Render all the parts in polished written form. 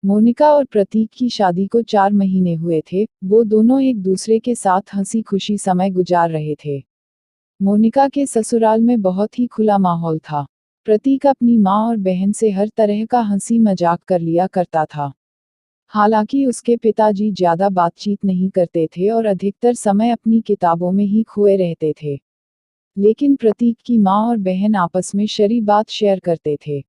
मोनिका और प्रतीक की शादी को 4 महीने हुए थे। वो दोनों एक दूसरे के साथ हंसी खुशी समय गुजार रहे थे। मोनिका के ससुराल में बहुत ही खुला माहौल था। प्रतीक अपनी माँ और बहन से हर तरह का हंसी मजाक कर लिया करता था। हालांकि उसके पिताजी ज्यादा बातचीत नहीं करते थे और अधिकतर समय अपनी किताबों में ही खोए रहते थे। लेकिन प्रतीक की माँ और बहन आपस में सारी बात शेयर करते थे।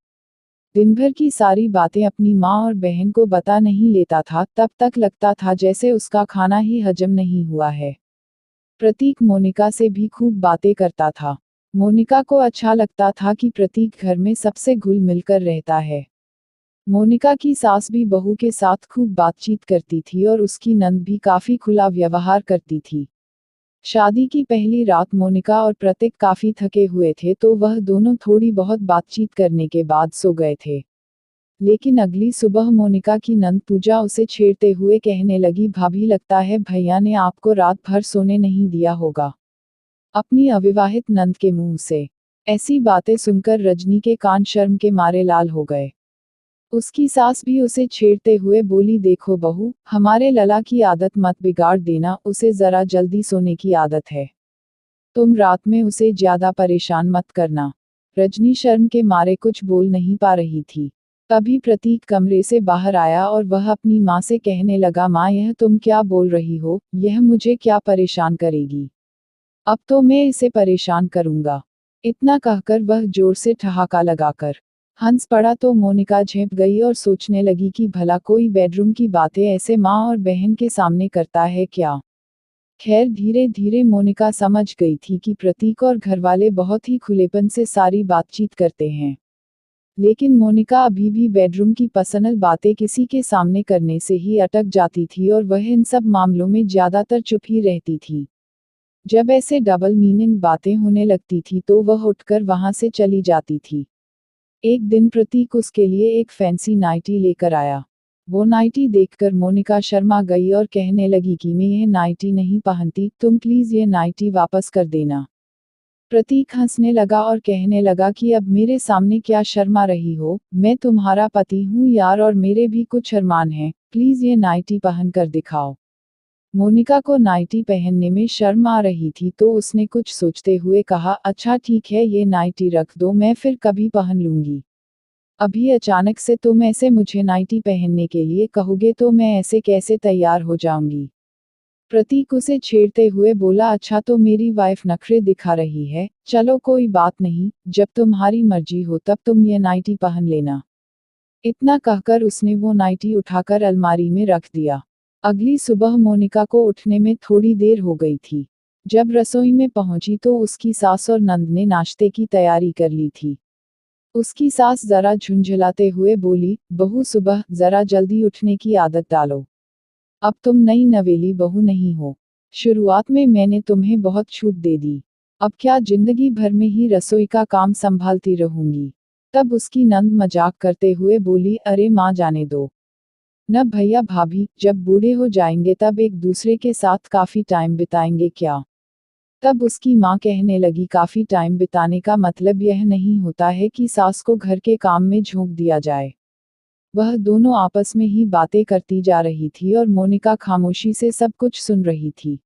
दिन भर की सारी बातें अपनी माँ और बहन को बता नहीं लेता था, तब तक लगता था जैसे उसका खाना ही हजम नहीं हुआ है। प्रतीक मोनिका से भी खूब बातें करता था। मोनिका को अच्छा लगता था कि प्रतीक घर में सबसे घुल मिलकर रहता है। मोनिका की सास भी बहू के साथ खूब बातचीत करती थी और उसकी नंद भी काफी खुला व्यवहार करती थी। शादी की पहली रात मोनिका और प्रतीक काफी थके हुए थे, तो वह दोनों थोड़ी बहुत बातचीत करने के बाद सो गए थे। लेकिन अगली सुबह मोनिका की नंद पूजा उसे छेड़ते हुए कहने लगी, भाभी लगता है भैया ने आपको रात भर सोने नहीं दिया होगा। अपनी अविवाहित नंद के मुंह से ऐसी बातें सुनकर रजनी के कान शर्म के मारे लाल हो गए। उसकी सास भी उसे छेड़ते हुए बोली, देखो बहू, हमारे लला की आदत मत बिगाड़ देना, उसे जरा जल्दी सोने की आदत है। तुम रात में उसे ज्यादा परेशान मत करना। रजनी शर्म के मारे कुछ बोल नहीं पा रही थी। तभी प्रतीक कमरे से बाहर आया और वह अपनी माँ से कहने लगा, माँ यह तुम क्या बोल रही हो, यह मुझे क्या परेशान करेगी। अब तो मैं इसे परेशान करूंगा। इतना कहकर वह जोर से ठहाका लगाकर हंस पड़ा तो मोनिका झेप गई और सोचने लगी कि भला कोई बेडरूम की बातें ऐसे माँ और बहन के सामने करता है क्या। खैर धीरे धीरे मोनिका समझ गई थी कि प्रतीक और घरवाले बहुत ही खुलेपन से सारी बातचीत करते हैं। लेकिन मोनिका अभी भी बेडरूम की पर्सनल बातें किसी के सामने करने से ही अटक जाती थी और वह इन सब मामलों में ज्यादातर चुप ही रहती थी। जब ऐसे डबल मीनिंग बातें होने लगती थी तो वह उठकर वहां से चली जाती थी। एक दिन प्रतीक उसके लिए एक फैंसी नाइटी लेकर आया। वो नाइटी देखकर मोनिका शर्मा गई और कहने लगी कि मैं यह नाइटी नहीं पहनती, तुम प्लीज ये नाइटी वापस कर देना। प्रतीक हंसने लगा और कहने लगा कि अब मेरे सामने क्या शर्मा रही हो, मैं तुम्हारा पति हूँ यार और मेरे भी कुछ अरमान हैं, प्लीज ये नाइटी पहन कर दिखाओ। मोनिका को नाइटी पहनने में शर्म आ रही थी तो उसने कुछ सोचते हुए कहा, अच्छा ठीक है ये नाइटी रख दो, मैं फिर कभी पहन लूंगी। अभी अचानक से तुम ऐसे मुझे नाइटी पहनने के लिए कहोगे तो मैं ऐसे कैसे तैयार हो जाऊंगी। प्रतीक उसे छेड़ते हुए बोला, अच्छा तो मेरी वाइफ नखरे दिखा रही है, चलो कोई बात नहीं, जब तुम्हारी मर्जी हो तब तुम ये नाइटी पहन लेना। इतना कहकर उसने वो नाइटी उठाकर अलमारी में रख दिया। अगली सुबह मोनिका को उठने में थोड़ी देर हो गई थी। जब रसोई में पहुंची तो उसकी सास और नंद ने नाश्ते की तैयारी कर ली थी। उसकी सास जरा झुंझलाते हुए बोली, बहू सुबह जरा जल्दी उठने की आदत डालो। अब तुम नई नवेली बहू नहीं हो। शुरुआत में मैंने तुम्हें बहुत छूट दे दी। अब क्या जिंदगी भर में ही रसोई का काम संभालती रहूंगी। तब उसकी नंद मजाक करते हुए बोली, अरे माँ जाने दो न भैया भाभी, जब बूढ़े हो जाएंगे तब एक दूसरे के साथ काफी टाइम बिताएंगे क्या। तब उसकी माँ कहने लगी, काफी टाइम बिताने का मतलब यह नहीं होता है कि सास को घर के काम में झोंक दिया जाए। वह दोनों आपस में ही बातें करती जा रही थी और मोनिका खामोशी से सब कुछ सुन रही थी।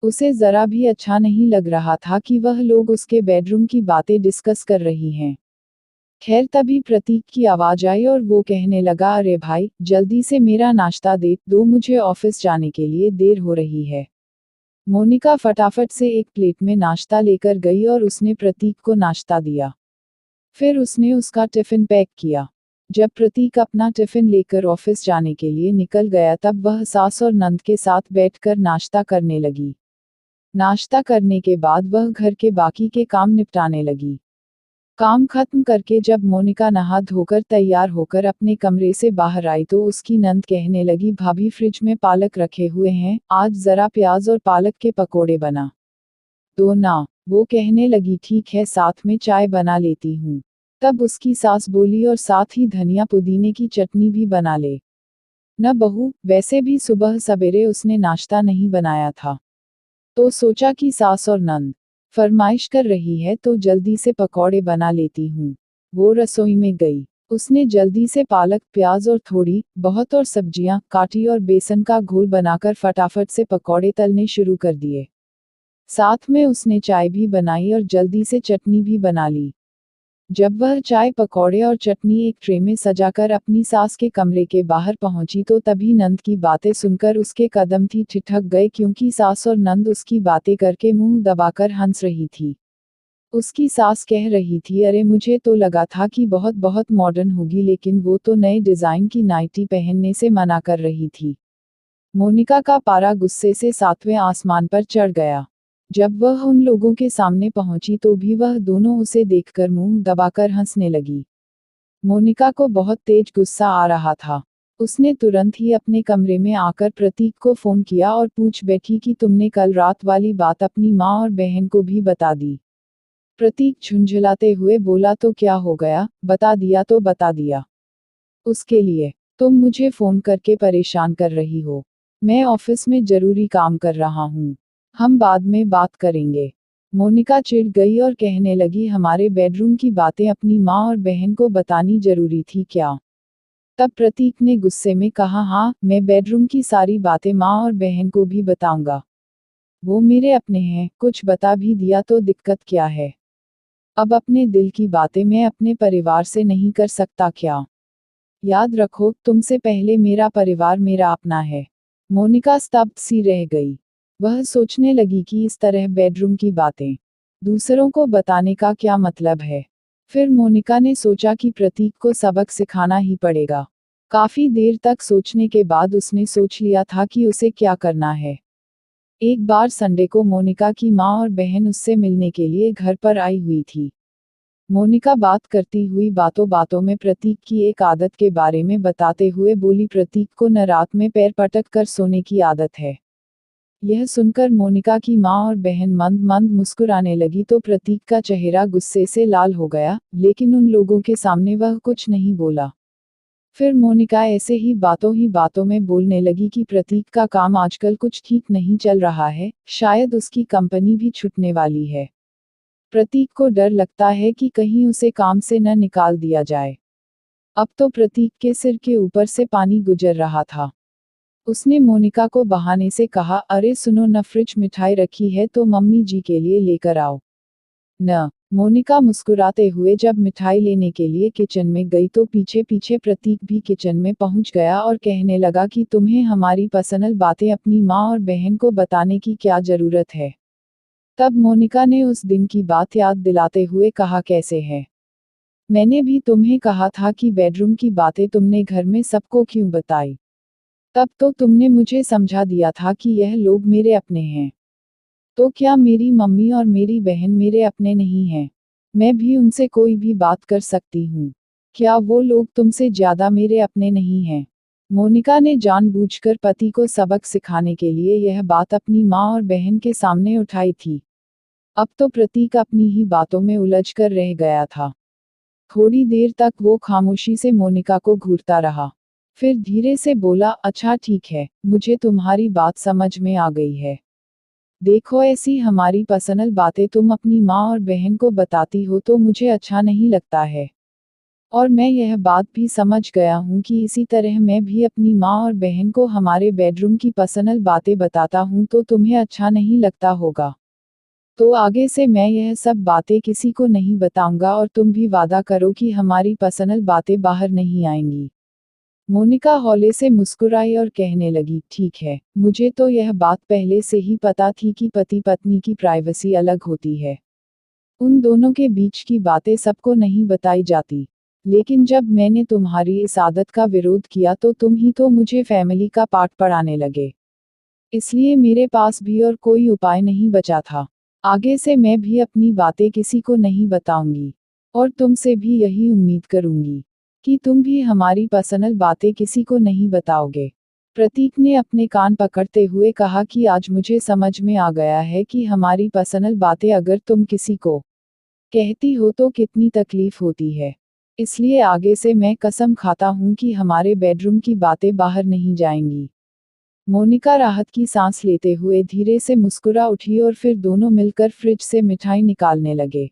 उसे जरा भी अच्छा नहीं लग रहा था कि वह लोग उसके बेडरूम की बातें डिस्कस कर रही हैं। खैर तभी प्रतीक की आवाज आई और वो कहने लगा, अरे भाई जल्दी से मेरा नाश्ता दे दो, मुझे ऑफिस जाने के लिए देर हो रही है। मोनिका फटाफट से एक प्लेट में नाश्ता लेकर गई और उसने प्रतीक को नाश्ता दिया। फिर उसने उसका टिफिन पैक किया। जब प्रतीक अपना टिफिन लेकर ऑफिस जाने के लिए निकल गया तब वह सास और नंद के साथ बैठकर नाश्ता करने लगी। नाश्ता करने के बाद वह घर के बाकी के काम निपटाने लगी। काम खत्म करके जब मोनिका नहा धोकर तैयार होकर अपने कमरे से बाहर आई तो उसकी नंद कहने लगी, भाभी फ्रिज में पालक रखे हुए हैं, आज जरा प्याज और पालक के पकोड़े बना दो ना। वो कहने लगी, ठीक है साथ में चाय बना लेती हूँ। तब उसकी सास बोली, और साथ ही धनिया पुदीने की चटनी भी बना ले न बहू, वैसे भी सुबह सवेरे उसने नाश्ता नहीं बनाया था। तो सोचा कि सास और नंद फरमाइश कर रही है तो जल्दी से पकौड़े बना लेती हूँ। वो रसोई में गई। उसने जल्दी से पालक, प्याज और थोड़ी बहुत और सब्जियां काटी और बेसन का घोल बनाकर फटाफट से पकौड़े तलने शुरू कर दिए। साथ में उसने चाय भी बनाई और जल्दी से चटनी भी बना ली। जब वह चाय, पकौड़े और चटनी एक ट्रे में सजाकर अपनी सास के कमरे के बाहर पहुंची तो तभी नंद की बातें सुनकर उसके कदम भी ठिठक गए, क्योंकि सास और नंद उसकी बातें करके मुंह दबाकर हंस रही थी। उसकी सास कह रही थी, अरे मुझे तो लगा था कि बहुत बहुत मॉडर्न होगी, लेकिन वो तो नए डिजाइन की नाइटी पहनने से मना कर रही थी। मोनिका का पारा गुस्से से 7वें आसमान पर चढ़ गया। जब वह उन लोगों के सामने पहुंची तो भी वह दोनों उसे देखकर मुंह दबाकर हंसने लगी। मोनिका को बहुत तेज गुस्सा आ रहा था। उसने तुरंत ही अपने कमरे में आकर प्रतीक को फोन किया और पूछ बैठी कि तुमने कल रात वाली बात अपनी माँ और बहन को भी बता दी। प्रतीक झुंझलाते हुए बोला, तो क्या हो गया, बता दिया तो बता दिया। उसके लिए तुम मुझे फोन करके परेशान कर रही हो? मैं ऑफिस में जरूरी काम कर रहा हूँ। हम बाद में बात करेंगे। मोनिका चिढ़ गई और कहने लगी, हमारे बेडरूम की बातें अपनी माँ और बहन को बतानी जरूरी थी क्या? तब प्रतीक ने गुस्से में कहा, हाँ, मैं बेडरूम की सारी बातें माँ और बहन को भी बताऊंगा। वो मेरे अपने हैं, कुछ बता भी दिया तो दिक्कत क्या है? अब अपने दिल की बातें मैं अपने परिवार से नहीं कर सकता क्या? याद रखो, तुमसे पहले मेरा परिवार मेरा अपना है। मोनिका स्तब्ध सी रह गई। वह सोचने लगी कि इस तरह बेडरूम की बातें दूसरों को बताने का क्या मतलब है। फिर मोनिका ने सोचा कि प्रतीक को सबक सिखाना ही पड़ेगा। काफी देर तक सोचने के बाद उसने सोच लिया था कि उसे क्या करना है। एक बार संडे को मोनिका की माँ और बहन उससे मिलने के लिए घर पर आई हुई थी। मोनिका बात करती हुई बातों बातों में प्रतीक की एक आदत के बारे में बताते हुए बोली, प्रतीक को न रात में पैर पटक कर सोने की आदत है। यह सुनकर मोनिका की माँ और बहन मंद मंद मुस्कुराने लगी तो प्रतीक का चेहरा गुस्से से लाल हो गया, लेकिन उन लोगों के सामने वह कुछ नहीं बोला। फिर मोनिका ऐसे ही बातों में बोलने लगी कि प्रतीक का काम आजकल कुछ ठीक नहीं चल रहा है, शायद उसकी कंपनी भी छूटने वाली है। प्रतीक को डर लगता है कि कहीं उसे काम से न निकाल दिया जाए। अब तो प्रतीक के सिर के ऊपर से पानी गुजर रहा था। उसने मोनिका को बहाने से कहा, अरे सुनो न, फ्रिज मिठाई रखी है तो मम्मी जी के लिए लेकर आओ न। मोनिका मुस्कुराते हुए जब मिठाई लेने के लिए किचन में गई तो पीछे पीछे प्रतीक भी किचन में पहुंच गया और कहने लगा कि तुम्हें हमारी पर्सनल बातें अपनी माँ और बहन को बताने की क्या जरूरत है? तब मोनिका ने उस दिन की बात याद दिलाते हुए कहा, कैसे है? मैंने भी तुम्हें कहा था कि बेडरूम की बातें तुमने घर में सबको क्यों बताई? तब तो तुमने मुझे समझा दिया था कि यह लोग मेरे अपने हैं। तो क्या मेरी मम्मी और मेरी बहन मेरे अपने नहीं हैं? मैं भी उनसे कोई भी बात कर सकती हूँ। क्या वो लोग तुमसे ज्यादा मेरे अपने नहीं हैं? मोनिका ने जानबूझकर पति को सबक सिखाने के लिए यह बात अपनी माँ और बहन के सामने उठाई थी। अब तो प्रतीक अपनी ही बातों में उलझकर रह गया था। थोड़ी देर तक वो खामोशी से मोनिका को घूरता रहा। फिर धीरे से बोला, अच्छा ठीक है, मुझे तुम्हारी बात समझ में आ गई है। देखो, ऐसी हमारी पर्सनल बातें तुम अपनी माँ और बहन को बताती हो तो मुझे अच्छा नहीं लगता है। और मैं यह बात भी समझ गया हूँ कि इसी तरह मैं भी अपनी माँ और बहन को हमारे बेडरूम की पर्सनल बातें बताता हूँ तो तुम्हें अच्छा नहीं लगता होगा। तो आगे से मैं यह सब बातें किसी को नहीं बताऊंगा और तुम भी वादा करो कि हमारी पर्सनल बातें बाहर नहीं आएंगी। मोनिका हौले से मुस्कुराई और कहने लगी, ठीक है, मुझे तो यह बात पहले से ही पता थी कि पति पत्नी की प्राइवेसी अलग होती है। उन दोनों के बीच की बातें सबको नहीं बताई जाती। लेकिन जब मैंने तुम्हारी इस आदत का विरोध किया तो तुम ही तो मुझे फैमिली का पाठ पढ़ाने लगे। इसलिए मेरे पास भी और कोई उपाय नहीं बचा था। आगे से मैं भी अपनी बातें किसी को नहीं बताऊंगी। और तुमसे भी यही उम्मीद करूंगी कि तुम भी हमारी पर्सनल बातें किसी को नहीं बताओगे। प्रतीक ने अपने कान पकड़ते हुए कहा कि आज मुझे समझ में आ गया है कि हमारी पर्सनल बातें अगर तुम किसी को कहती हो तो कितनी तकलीफ होती है। इसलिए आगे से मैं कसम खाता हूँ कि हमारे बेडरूम की बातें बाहर नहीं जाएंगी। मोनिका राहत की सांस लेते हुए धीरे से मुस्कुरा उठी और फिर दोनों मिलकर फ्रिज से मिठाई निकालने लगे।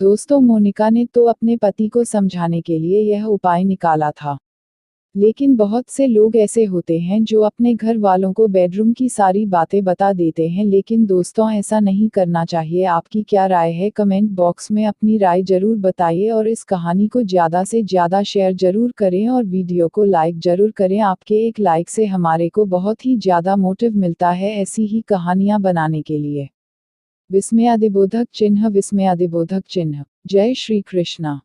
दोस्तों, मोनिका ने तो अपने पति को समझाने के लिए यह उपाय निकाला था। लेकिन बहुत से लोग ऐसे होते हैं जो अपने घर वालों को बेडरूम की सारी बातें बता देते हैं, लेकिन दोस्तों ऐसा नहीं करना चाहिए। आपकी क्या राय है? कमेंट बॉक्स में अपनी राय जरूर बताइए और इस कहानी को ज़्यादा से ज़्यादा शेयर जरूर करें और वीडियो को लाइक जरूर करें। आपके एक लाइक से हमारे को बहुत ही ज़्यादा मोटिव मिलता है ऐसी ही कहानियाँ बनाने के लिए। विस्मयादिबोधक चिन्ह, विस्मयादिबोधक चिन्ह। जय श्री कृष्णा।